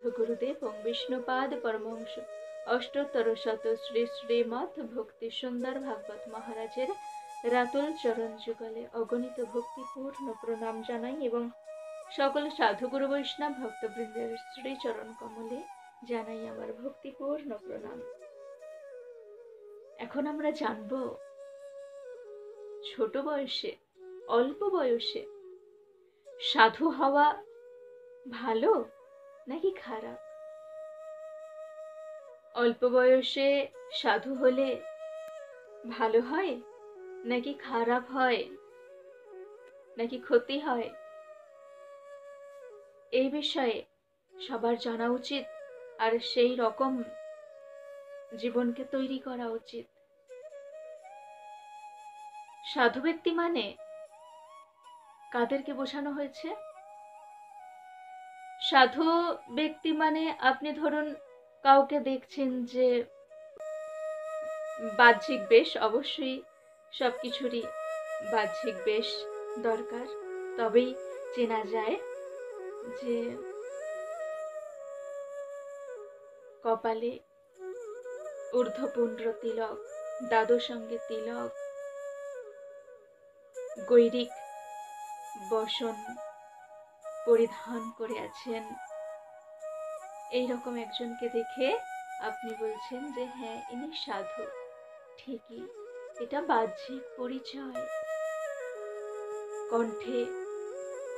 गुरुदेव ओं विष्णुपाद परमहंस अष्टोत्तर शत श्री श्रीमद भक्ति सुंदर भागवत महाराजेर रातुल चरण जुगले अगणित भक्तिपूर्ण प्रणाम जानाई एवं सकल साधु गुरु वैष्णव भक्तबृंदेर श्री चरण कमले जानाई आमार भक्तिपूर्ण प्रणाम। এখন আমরা জানবো ছোট বয়সে অল্প বয়সে সাধু হওয়া ভালো নাকি খারাপ। অল্প বয়সে সাধু হলে ভালো হয় নাকি খারাপ হয় নাকি ক্ষতি হয়, এই বিষয়ে সবার জানা উচিত আর সেই রকম জীবনকে তৈরি করা উচিত। সাধু ব্যক্তি মানে কাদেরকে বোঝানো হয়েছে? সাধু ব্যক্তি মানে আপনি ধরুন কাউকে দেখছেন যে বাহ্যিক বেশ, অবশ্যই সবকিছুরই বাহ্যিক বেশ দরকার, তবেই চেনা যায় যে কপালে ঊর্ধ্বপুণ্ড তিলক, দ্বাদশাঙ্গে তিলক, গৈরিক বসন পরিধান করে আছেন, এইরকম একজনকে দেখে আপনি বলছেন যে হ্যাঁ ইনি সাধু। ঠিকই, এটা বাহ্যিক পরিচয়। কণ্ঠে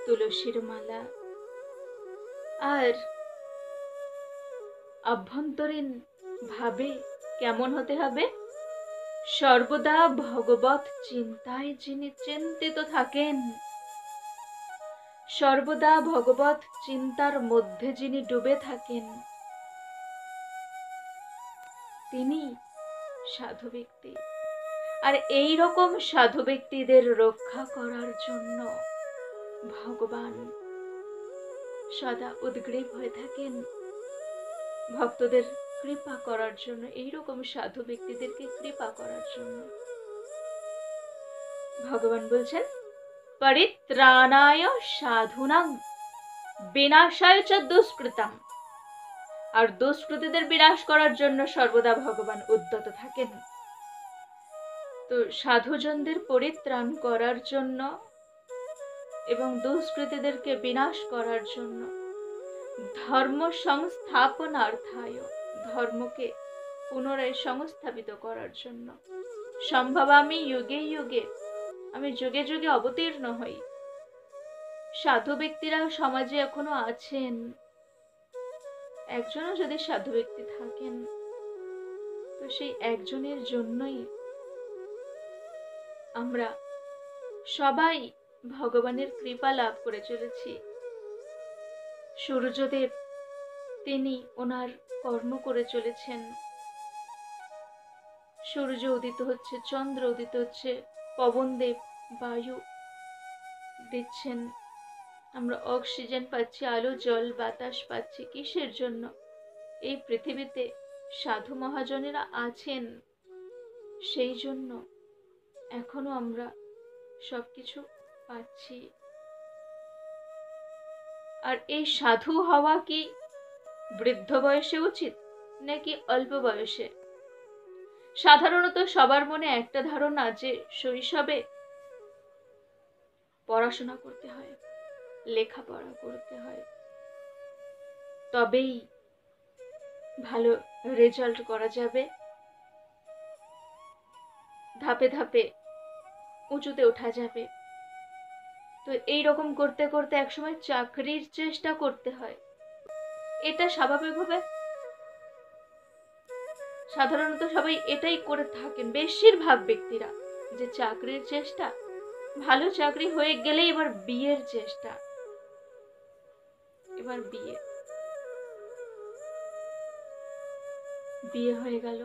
তুলসীর মালা আর আভ্যন্তরীণ ভাবে কেমন হতে হবে? সর্বদা ভগবত চিন্তায় যিনি চিন্তিত থাকেন, সর্বদা ভগবত চিন্তার মধ্যে যিনি ডুবে থাকেন, তিনি সাধু ব্যক্তি। আর এই রকম সাধু ব্যক্তিদের রক্ষা করার জন্য ভগবান সদা উদ্গ্রীব হয়ে থাকেন, ভক্তদের কৃপা করার জন্য, এইরকম সাধু ব্যক্তিদেরকে কৃপা করার জন্য। ভগবান বলছেন পরিত্রাণায় সাধুনাং বিনাশায় চ দুষ্কৃতাম। আর দুষ্কৃতীদের বিনাশ করার জন্য সর্বদা ভগবান উদ্যত থাকেন। তো সাধুজনদের পরিত্রাণ করার জন্য এবং দুষ্কৃতীদেরকে বিনাশ করার জন্য, ধর্ম সংস্থাপনার্থায়, ধর্মকে পুনরায় সংস্থাপিত করার জন্য, সম্ভবামি যুগে যুগে, আমি যুগে যুগে অবতীর্ণ হই। সাধু ব্যক্তিরা সমাজে এখনো আছেন। একজনও যদি সাধু ব্যক্তি থাকেন তো সেই একজনের জন্যই আমরা সবাই ভগবানের কৃপা লাভ করে চলেছি। সূর্যদেব তিনি ওনার কর্ম করে চলেছেন। সূর্য উদিত হচ্ছে, চন্দ্র উদিত হচ্ছে, পবনদেব বায়ু দিচ্ছেন, আমরা অক্সিজেন পাচ্ছি, আলো জল বাতাস পাচ্ছি। কিসের জন্য? এই পৃথিবীতে সাধু মহাজনেরা আছেন, সেই জন্য এখনো আমরা সবকিছু পাচ্ছি। আর এই সাধু হওয়া কি বৃদ্ধ বয়সে উচিত নাকি অল্প বয়সে? সাধারণত সবার মনে একটা ধারণা যে শৈশবে পড়াশোনা করতে হয়, লেখাপড়া করতে হয়, তবেই ভালো রেজাল্ট করা যাবে, ধাপে ধাপে উঁচুতে ওঠা যাবে। তো এই রকম করতে করতে একসময় চাকরির চেষ্টা করতে হয়। এটা স্বাভাবিকভাবে সাধারণত সবাই এটাই করে থাকেন, বেশিরভাগ ব্যক্তিরা, যে চাকরির চেষ্টা, ভালো চাকরি হয়ে গেলে এবার বিয়ের চেষ্টা, এবার বিয়ে হয়ে গেল,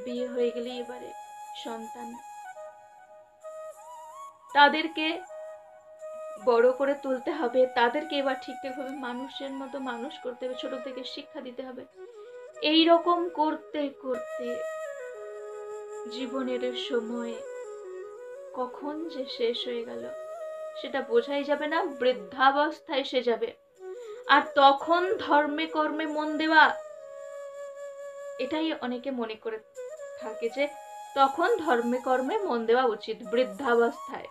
বিয়ে হয়ে গেলে এবারে সন্তান, তাদেরকে বড় করে তুলতে হবে, তাদেরকে এবার ঠিকঠাকভাবে মানুষের মতো মানুষ করতে হবে, ছোট থেকে শিক্ষা দিতে হবে। এই রকম করতে করতে জীবনের সময় কখন যে শেষ হয়ে গেল সেটা বোঝাই যাবে না, বৃদ্ধাবস্থায় এসে যাবে। আর তখন ধর্মে কর্মে মন দেওয়া, এটাই অনেকে মনে করে থাকে যে তখন ধর্মে কর্মে মন দেওয়া উচিত বৃদ্ধাবস্থায়।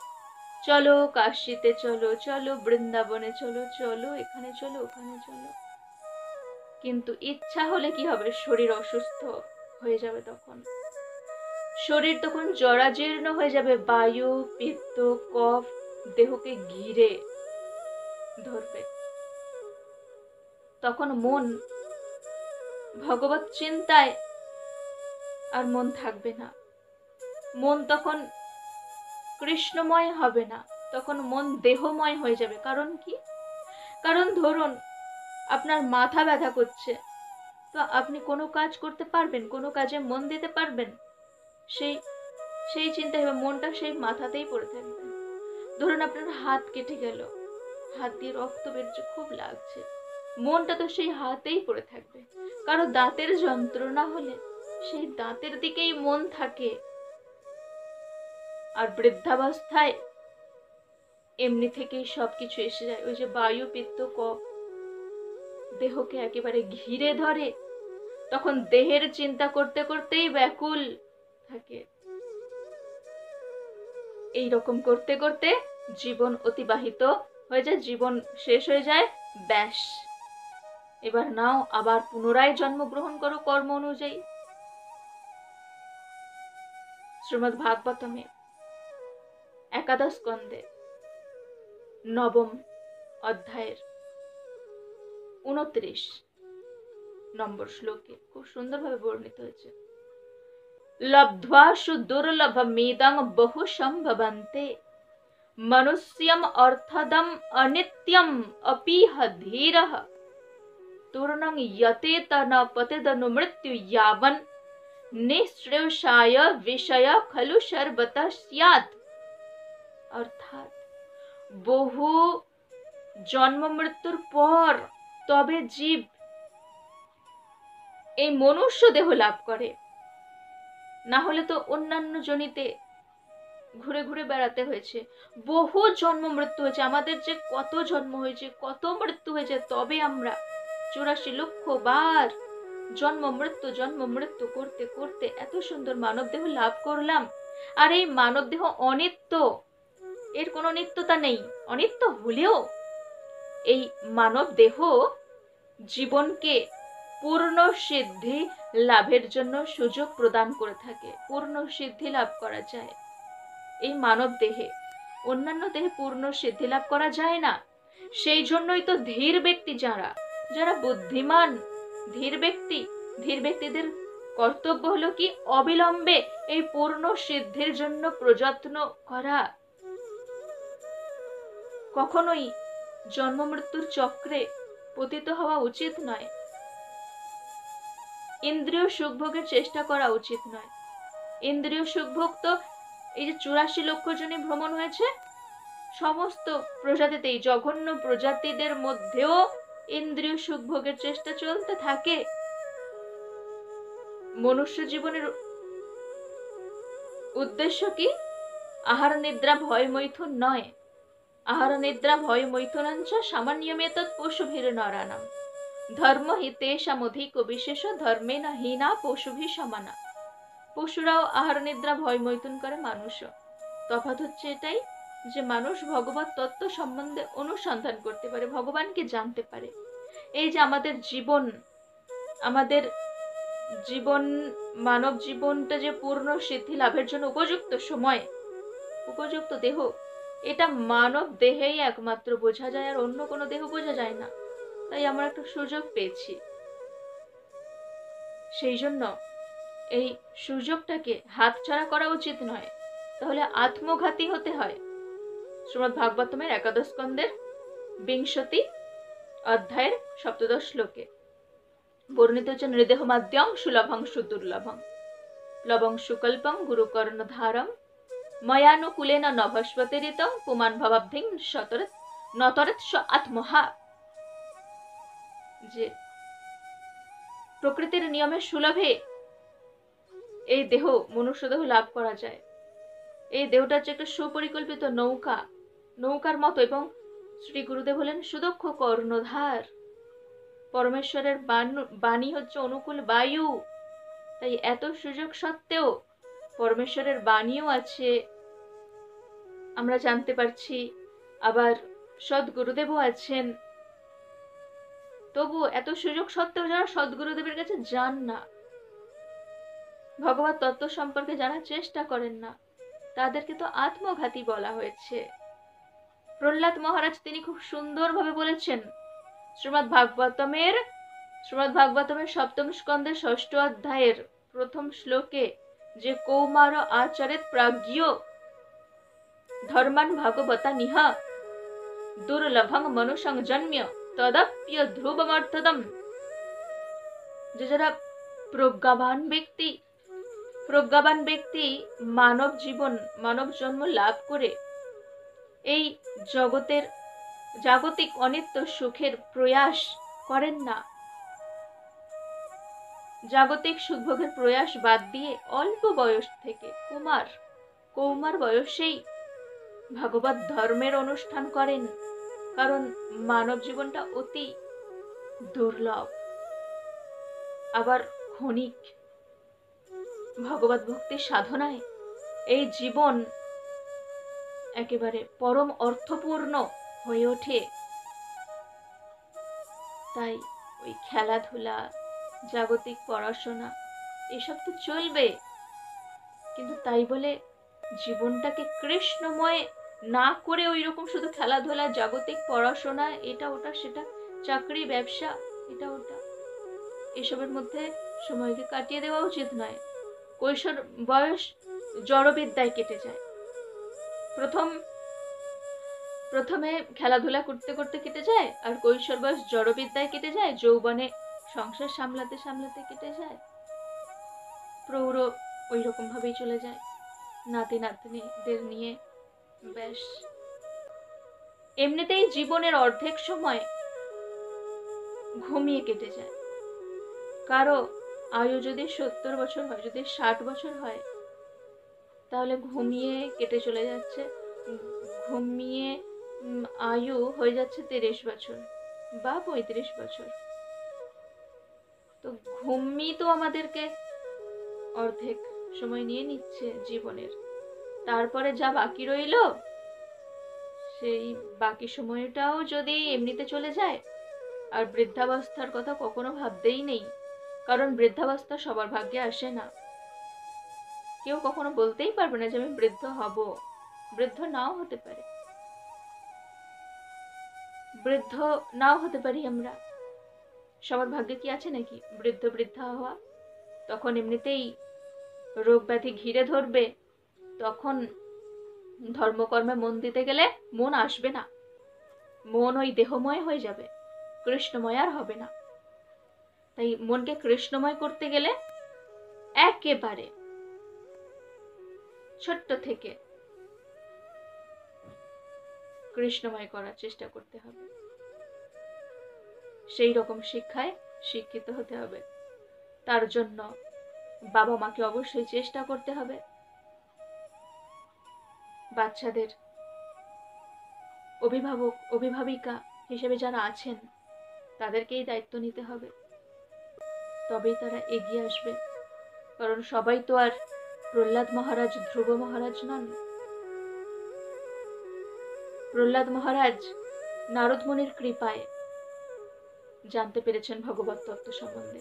চলো কাশীতে চলো, চলো বৃন্দাবনে চলো, চলো এখানে চলো ওখানে চলো। কিন্তু ইচ্ছা হলে কি হবে? শরীর অসুস্থ হয়ে যাবে, তখন শরীর তখন জরাজীর্ণ হয়ে যাবে, বায়ু পিত্ত কফ দেহকে ঘিরে ধরবে। তখন মন ভগবত চিন্তায় আর মন থাকবে না, মন তখন কৃষ্ণময় হবে না, তখন মন দেহময় হয়ে যাবে। কারণ কি? কারণ ধরুন আপনার মাথা ব্যথা করছে, তো আপনি কোনো কাজ করতে পারবেন, কোনো কাজে মন দিতে পারবেন? সেই সেই চিন্তায় মনটা সেই মাথাতেই পড়ে থাকবে। ধরুন আপনার হাত কেটে গেল, হাত দিয়ে রক্ত বেরোচ্ছে, খুব লাগছে, মনটা তো সেই হাতেই পড়ে থাকবে। কারো দাঁতের যন্ত্রণা হলে সেই দাঁতের দিকেই মন থাকে। আর বৃদ্ধাবস্থায় এমনি থেকেই সবকিছু এসে যায়, ওই যে বায়ু পিত্ত কফ দেহকে একেবারে ঘিরে ধরে, তখন দেহের চিন্তা করতে করতেই ব্যাকুল থাকে। এই রকম করতে করতে জীবন অতিবাহিত হয়ে যায়, জীবন শেষ হয়ে যায়, ব্যাস এবার নাও আবার পুনরায় জন্মগ্রহণ করো কর্ম অনুযায়ী। শ্রীমদ্ ভাগবতমে একাদশ স্কন্ধে নবম অধ্যায়ের 29 নম্বর শ্লোকে খুব সুন্দরভাবে বর্ণিত হয়েছে, লব্ধ্বা সুদুর্লভমেদং বহু সম্ভবন্তে মনুষ্যম অর্থদম অনিত্যম অপিহ ধীরঃ তূর্ণং যতেত ন পতিদনু মৃত্যু यावन् নিঃশ্রেয়সায় বিষয় খলু সর্বতঃ স্যাৎ। অর্থাৎ বহু জন্ম মৃত্যুর পর তবে জীব এই মনুষ্য দেহ লাভ করে, না হলে তো অন্যান্য জনিতে ঘুরে ঘুরে বেড়াতে হয়েছে, বহু জন্ম মৃত্যু হয়েছে, আমাদের যে কত জন্ম হয়েছে, কত মৃত্যু হয়েছে, তবে আমরা 84 লক্ষ বার জন্ম মৃত্যু করতে করতে এত সুন্দর মানব দেহ লাভ করলাম। আর এই মানব দেহ অনিত্য, এর কোনো নিত্যতা নেই। অনিত্য হলেও এই মানব দেহ জীবনকে পূর্ণ সিদ্ধি লাভের জন্য সুযোগ প্রদান করে থাকে। পূর্ণ সিদ্ধি লাভ করা যায় এই মানব দেহে, অন্যান্য দেহে পূর্ণ সিদ্ধি লাভ করা যায় না। সেই জন্যই তো ধীর ব্যক্তি, যারা যারা বুদ্ধিমান ধীর ব্যক্তিদের কর্তব্য হলো কি? অবিলম্বে এই পূর্ণ সিদ্ধির জন্য প্রযত্ন করা। কখনোই জন্ম মৃত্যুর চক্রে পতিত হওয়া উচিত নয়, ইন্দ্রিয় সুখভোগের চেষ্টা করা উচিত নয়। ইন্দ্রিয় সুখভোগ তো এই যে 84 লক্ষ জনে ভ্রমণ হয়েছে, সমস্ত প্রজাতিতেই, জঘন্য প্রজাতিদের মধ্যেও ইন্দ্রিয় সুখভোগের চেষ্টা চলতে থাকে। মনুষ্য জীবনের উদ্দেশ্য কি? আহার নিদ্রা ভয় মৈথুন নয়। আহার নিদ্রা ভয় মৈথুনাঞ্চ সামান্যমেতৎ পশুভির নরানাম ধর্ম হিতেশামধিক বিশেষ ধর্মে না হীনা পশুভি সমানা। পশুরাও আহার নিদ্রা ভয় মৈথুন করে, মানুষও। তফাৎ হচ্ছে এটাই যে মানুষ ভগবত তত্ত্ব সম্বন্ধে অনুসন্ধান করতে পারে, ভগবানকে জানতে পারে। এই যে আমাদের জীবন মানব জীবনটা যে পূর্ণ সিদ্ধি লাভের জন্য উপযুক্ত সময়, উপযুক্ত দেহ, এটা মানব দেহেই একমাত্র বোঝা যায়, আর অন্য কোনো দেহ বোঝা যায় না। তাই আমরা একটা সুযোগ পেয়েছি, সেই জন্য এই সুযোগটাকে হাতছাড়া করা উচিত নয়, তাহলে আত্মঘাতী হতে হয়। শ্রীমদ্ ভাগবতমের একাদশ স্কন্ধের 20 অধ্যায়ের 17 শ্লোকে বর্ণিত হচ্ছে, নৃদেহ মাদ্যং সুলভং সুদুর্লভং লবং সুকল্পং গুরুকর্ণধারম ময়ানুকূলেন নভস্বতিরিতং পুমান ভবাব্ধিং নতরেৎ স আত্মহা। যে প্রকৃতির নিয়মে সুলভে এই দেহ, মনুষ্য দেহ লাভ করা যায়। এই দেহটা হচ্ছে একটা সুপরিকল্পিত নৌকার মতো, এবং শ্রী গুরুদেব হলেন সুদক্ষ কর্ণধার। পরমেশ্বরের বাণী হচ্ছে অনুকূল বায়ু। তাই এত সুযোগ সত্ত্বেও পরমেশ্বরের বাণীও আছে, আমরা জানতে পারছি। আবার সদ্গুরুদেবও আছেন। তবু এত সুযোগ সত্ত্বেও যারা সদ্গুরুদেবের কাছে যান না, ভগবত তত্ত্ব সম্পর্কে জানার চেষ্টা করেন না, তাদেরকে তো আত্মঘাতী বলা হয়েছে। প্রহ্লাদ মহারাজ তিনি খুব সুন্দরভাবে বলেছেন শ্রীমদ্ ভাগবতমের সপ্তম স্কন্ধের ষষ্ঠ অধ্যায়ের প্রথম শ্লোকে যে কৌমার আচরেত প্রাজ্ঞ ধর্মান ভাগবতা নিহা দুর্লভং মনুষং জন্ম্য তদপ্য ধ্রুবমর্থদম, যে যারা প্রজ্ঞাবান ব্যক্তি মানব জন্ম লাভ করে এই জাগতিক অনিত্য সুখের প্রয়াস করেন না, জাগতিক সুখভোগের প্রয়াস বাদ দিয়ে অল্প বয়স থেকে কৌমার বয়সেই ভগবত ধর্মের অনুষ্ঠান করেন। কারণ মানব জীবনটা অতি দুর্লভ, আবার ক্ষণিক। ভগবত ভক্তির সাধনায় এই জীবন একেবারে পরম অর্থপূর্ণ হয়ে ওঠে। তাই ওই খেলাধুলা, জাগতিক পড়াশোনা এসব তো চলবে, কিন্তু তাই বলে জীবনটাকে কৃষ্ণময় না করে ওই রকম শুধু খেলাধুলা, জাগতিক পড়াশোনা, এটা ওটা সেটা, চাকরি ব্যবসা, এটা ওটা, এসবের মধ্যে সময়কে কাটিয়ে দেওয়া উচিত নয়। কৈশোর বয়স জড়বিদ্যায় কেটে যায়। প্রথমে খেলাধুলা করতে করতে কেটে যায়, আর কৈশোর বয়স জড়বিদ্যায় কেটে যায়, যৌবনে সংসার সামলাতে সামলাতে কেটে যায়, প্রৌঢ় ওই রকম ভাবেই চলে যায় নাতি নাতনিদের নিয়ে। ব্যাস, এমনিতেই জীবনের অর্ধেক সময় ঘুমিয়ে কেটে যায়। কারো আয়ু যদি 70 বছর হয়, যদি 60 বছর হয়, তাহলে ঘুমিয়ে কেটে চলে যাচ্ছে, ঘুমিয়ে আয়ু হয়ে যাচ্ছে 30 বছর বা 35 বছর। তো ঘুমই তো আমাদেরকে অর্ধেক সময় নিয়ে নিচ্ছে জীবনের। তারপরে যা বাকি রইল, সেই বাকি সময়টাও যদি এমনিতে চলে যায়। আর বৃদ্ধাবস্থার কথা কখনো ভাবতেই নেই, কারণ বৃদ্ধাবস্থা সবার ভাগ্যে আসে না। কেউ কখনো বলতেই পারবে না যে আমি বৃদ্ধ হব, বৃদ্ধ নাও হতে পারে, বৃদ্ধ নাও হতে পারি আমরা। সবার ভাগ্যে কি আছে নাকি বৃদ্ধা হওয়া? তখন এমনিতেই রোগ ব্যাধি ঘিরে ধরবে, তখন ধর্মকর্মে মন দিতে গেলে মন আসবে না, মন ওই দেহময় হয়ে যাবে, কৃষ্ণময় আর হবে না। তাই মনকে কৃষ্ণময় করতে গেলে একেবারে ছোট্ট থেকে কৃষ্ণময় করার চেষ্টা করতে হবে, সেই রকম শিক্ষায় শিক্ষিত হতে হবে। তার জন্য বাবা মাকে অবশ্যই চেষ্টা করতে হবে। বাচ্চাদের অভিভাবিকা হিসেবে যারা আছেন, তাদেরকেই দায়িত্ব নিতে হবে, তবেই তারা এগিয়ে আসবে। কারণ সবাই তো আর প্রহ্লাদ মহারাজ, ধ্রুব মহারাজ নন। প্রহ্লাদ মহারাজ নারদ মুনির কৃপায় জানতে পেরেছেন ভগবত তত্ত্ব সম্বন্ধে।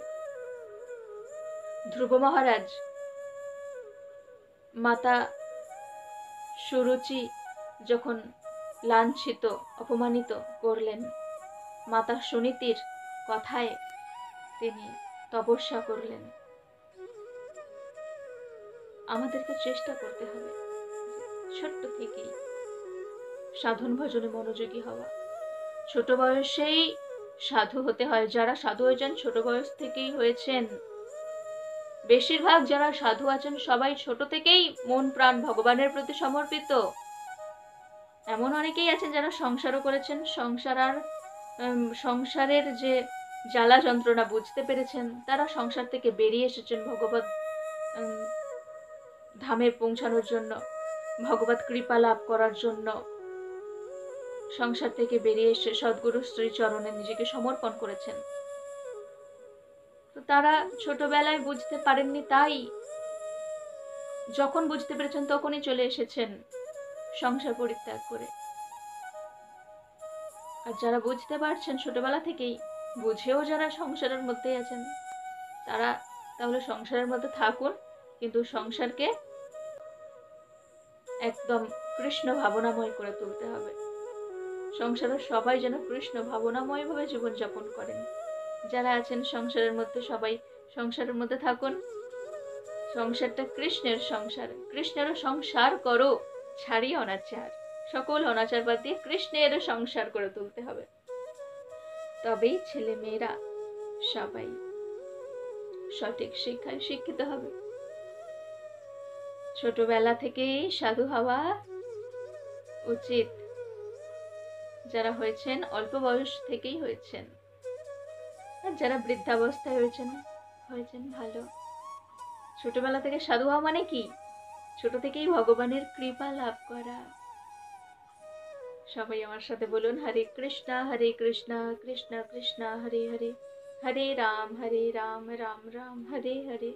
ধ্রুব মহারাজ মাতা সুরুচি যখন লাঞ্ছিত, অপমানিত করলেন, মাতা সুনীতির কথায় তিনি তপস্যা করলেন। আমাদেরকে চেষ্টা করতে হবে ছোট্ট থেকেই সাধন ভজনে মনোযোগী হওয়া। ছোট বয়সেই সাধু হতে হয়। যারা সাধু হয়েছেন ছোট বয়স থেকেই হয়েছেন। বেশিরভাগ যারা সাধু আছেন সবাই ছোট থেকেই মন প্রাণ ভগবানের প্রতি সমর্পিত। এমন অনেকেই আছেন যারা সংসারও করেছেন, সংসারের যে জ্বালা যন্ত্রণা বুঝতে পেরেছেন, তারা সংসার থেকে বেরিয়ে এসেছেন ভগবত ধামে পৌঁছানোর জন্য, ভগবত কৃপা লাভ করার জন্য। সংসার থেকে বেরিয়ে এসে সদ্গুরু শ্রী চরণে নিজেকে সমর্পণ করেছেন। তো তারা ছোটবেলায় বুঝতে পারেননি, তাই যখন বুঝতে পেরেছেন তখনই চলে এসেছেন সংসার পরিত্যাগ করে। আর যারা বুঝতে পারছেন ছোটবেলা থেকেই, বুঝেও যারা সংসারের মধ্যেই আছেন, তারা তাহলে সংসারের মধ্যে থাকুন, কিন্তু সংসারকে একদম কৃষ্ণ ভাবনাময় করে তুলতে হবে। সংসারের সবাই যেন কৃষ্ণ ভাবনাময় ভাবে জীবনযাপন করেন। যারা আছেন সংসারের মধ্যে, সবাই সংসারের মধ্যে থাকুন। সংসারটা কৃষ্ণের সংসার, কৃষ্ণেরও সংসার করো, ছাড়ি অনাচার। সকল অনাচার বাদ দিয়ে কৃষ্ণের সংসার করে তুলতে হবে। তবেই ছেলে মেয়েরা সবাই সঠিক শিক্ষায় শিক্ষিত হবে। ছোটবেলা থেকেই সাধু হওয়া উচিত। যারা হয়েছেন অল্প বয়স থেকেই হয়েছেন, আর যারা বৃদ্ধাবস্থায় হয়েছেন ভালো। ছোটবেলা থেকে সাধু হওয়া মানে কি? ছোট থেকেই ভগবানের কৃপা লাভ করা। সবাই আমার সাথে বলুন, হরে কৃষ্ণ কৃষ্ণ কৃষ্ণ হরে হরে, হরে রাম রাম রাম হরে হরে।